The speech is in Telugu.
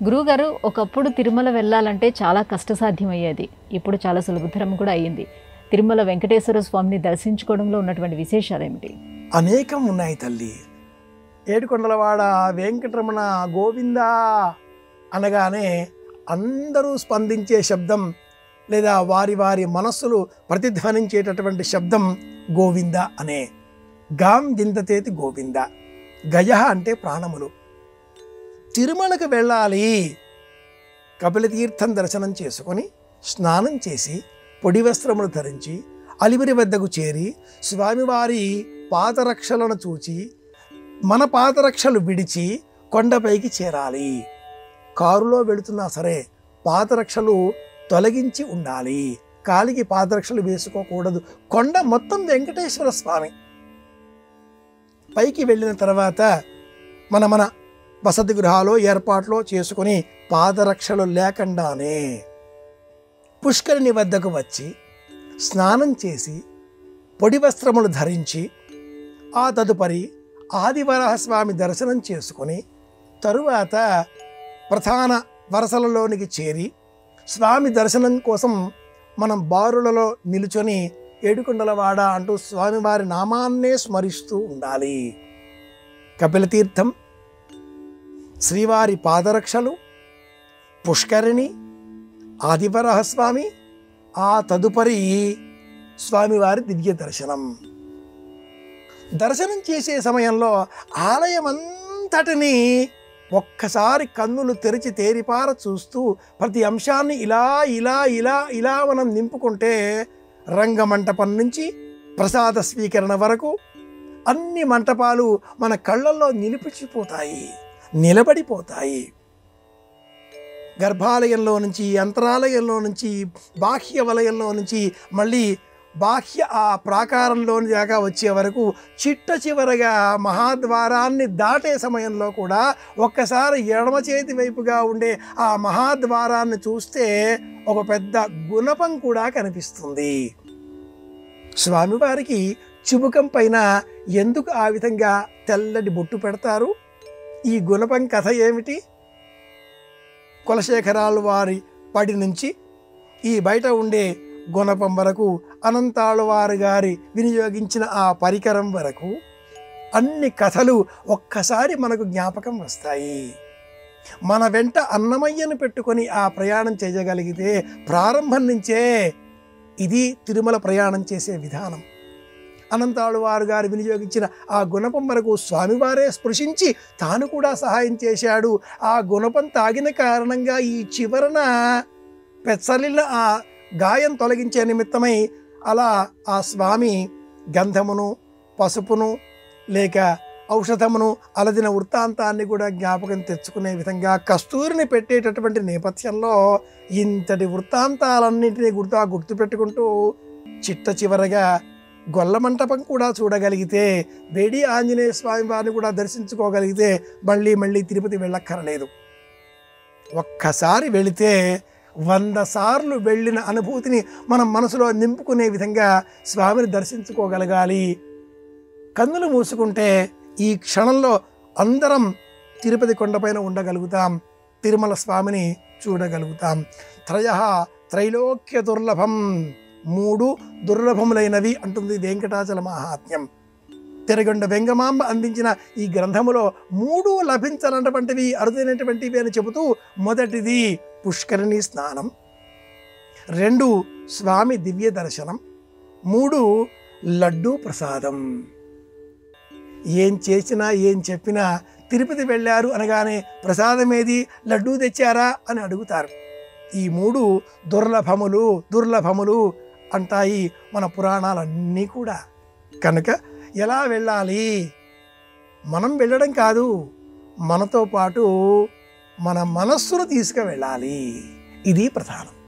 గురువుగారు ఒకప్పుడు తిరుమల వెళ్ళాలంటే చాలా కష్టసాధ్యమయ్యేది. ఇప్పుడు చాలా సులభతరం కూడా అయ్యింది. తిరుమల వెంకటేశ్వర స్వామిని దర్శించుకోవడంలో ఉన్నటువంటి విశేషాలేమిటి? అనేకం ఉన్నాయి తల్లి. ఏడుకొండలవాడ వెంకటరమణ గోవిందా అనగానే అందరూ స్పందించే శబ్దం లేదా వారి వారి మనస్సులు ప్రతిధ్వనించేటటువంటి శబ్దం గోవింద అనే. గాం దింతతేతి గోవింద. గయ అంటే ప్రాణములు. తిరుమలకు వెళ్ళాలి. కపిలతీర్థం దర్శనం చేసుకొని స్నానం చేసి పొడి వస్త్రములు ధరించి అలిపిరి వద్దకు చేరి స్వామివారి పాదరక్షలను చూచి మన పాదరక్షలు విడిచి కొండపైకి చేరాలి. కారులో వెళుతున్నా సరే పాదరక్షలు తొలగించి ఉండాలి. కాలికి పాదరక్షలు వేసుకోకూడదు. కొండ మొత్తం వెంకటేశ్వర స్వామి. పైకి వెళ్ళిన తర్వాత మన వసతి గృహాలో ఏర్పాట్లో చేసుకుని పాదరక్షలు లేకుండానే పుష్కరిణి వద్దకు వచ్చి స్నానం చేసి పొడి వస్త్రములు ధరించి ఆ తదుపరి ఆదివరాహస్వామి దర్శనం చేసుకొని తరువాత ప్రధాన వరసలలోనికి చేరి స్వామి దర్శనం కోసం మనం బారులలో నిలుచొని ఏడుకొండలవాడ అంటూ స్వామివారి నామాన్నే స్మరిస్తూ ఉండాలి. కపిలతీర్థం, శ్రీవారి పాదరక్షలు, పుష్కరిణి, ఆదివరాహస్వామి, ఆ తదుపరి స్వామివారి దివ్య దర్శనం. దర్శనం చేసే సమయంలో ఆలయం అంతటినీ ఒక్కసారి కన్నులు తెరిచి తేరిపార చూస్తూ ప్రతి అంశాన్ని ఇలా ఇలా ఇలా ఇలా మనం నింపుకుంటే రంగమంటపం నుంచి ప్రసాద స్వీకరణ వరకు అన్ని మంటపాలు మన కళ్ళల్లో నిలబడిపోతాయి. గర్భాలయంలో నుంచి, అంతరాలయంలో నుంచి, బాహ్య వలయంలో నుంచి మళ్ళీ బాహ్య ఆ ప్రాకారంలోని దాకా వచ్చే వరకు చిట్ట చివరగా మహాద్వారాన్ని దాటే సమయంలో కూడా ఒక్కసారి ఎడమ చేతి వైపుగా ఉండే ఆ మహాద్వారాన్ని చూస్తే ఒక పెద్ద గుణపం కూడా కనిపిస్తుంది. స్వామివారికి చిబుకం పైన ఎందుకు ఆ విధంగా తెల్లటి బొట్టు పెడతారు? ఈ గుణపం కథ ఏమిటి? కులశేఖరాలు వారి పడి నుంచి ఈ బయట ఉండే గుణపం వరకు, అనంతాళ్ళవారు గారి వినియోగించిన ఆ పరికరం వరకు అన్ని కథలు ఒక్కసారి మనకు జ్ఞాపకం వస్తాయి. మన వెంట అన్నమయ్యను పెట్టుకొని ఆ ప్రయాణం చేయగలిగితే ప్రారంభం నుంచే ఇది తిరుమల ప్రయాణం చేసే విధానం. అనంతాళ్ళవారు గారు వినియోగించిన ఆ గుణపం వరకు స్వామివారే స్పృశించి తాను కూడా సహాయం చేశాడు. ఆ గుణపం తాగిన కారణంగా ఈ చివరన పెచ్చలిన ఆ గాయం తొలగించే నిమిత్తమై అలా ఆ స్వామి గంధమును, పసుపును లేక ఔషధమును అలదిన వృత్తాంతాన్ని కూడా జ్ఞాపకం తెచ్చుకునే విధంగా కస్తూరిని పెట్టేటటువంటి నేపథ్యంలో ఇంతటి వృత్తాంతాలన్నింటినీ గుర్తుపెట్టుకుంటూ చిట్ట చివరగా గొల్ల మంటపం కూడా చూడగలిగితే, వేడి ఆంజనేయ స్వామి వారిని కూడా దర్శించుకోగలిగితే మళ్ళీ తిరుపతి వెళ్ళక్కర్లేదు. ఒక్కసారి వెళితే 100 సార్లు వెళ్ళిన అనుభూతిని మనం మనసులో నింపుకునే విధంగా స్వామిని దర్శించుకోగలగాలి. కన్నులు మూసుకుంటే ఈ క్షణంలో అందరం తిరుపతి కొండపైన ఉండగలుగుతాం. తిరుమల స్వామిని చూడగలుగుతాం. త్రైలోక్య దుర్లభం, 3 దుర్లభములైనవి అంటుంది వెంకటాచల మహాత్మ్యం. తిరగొండ వెంగమాంబ అందించిన ఈ గ్రంథములో 3 లభించనటువంటివి, అరుదైనటువంటివి అని చెబుతూ మొదటిది పుష్కరిణి స్నానం, 2 స్వామి దివ్య దర్శనం, 3 లడ్డూ ప్రసాదం. ఏం చేసినా ఏం చెప్పినా తిరుపతి వెళ్ళారు అనగానే ప్రసాదం ఏది, లడ్డూ తెచ్చారా అని అడుగుతారు. ఈ 3 దుర్లభములు అంటాయి మన పురాణాలన్నీ కూడా. కనుక ఎలా వెళ్ళాలి? మనం వెళ్ళడం కాదు, మనతో పాటు మన మనస్సును తీసుకువెళ్ళాలి. ఇది ప్రధానం.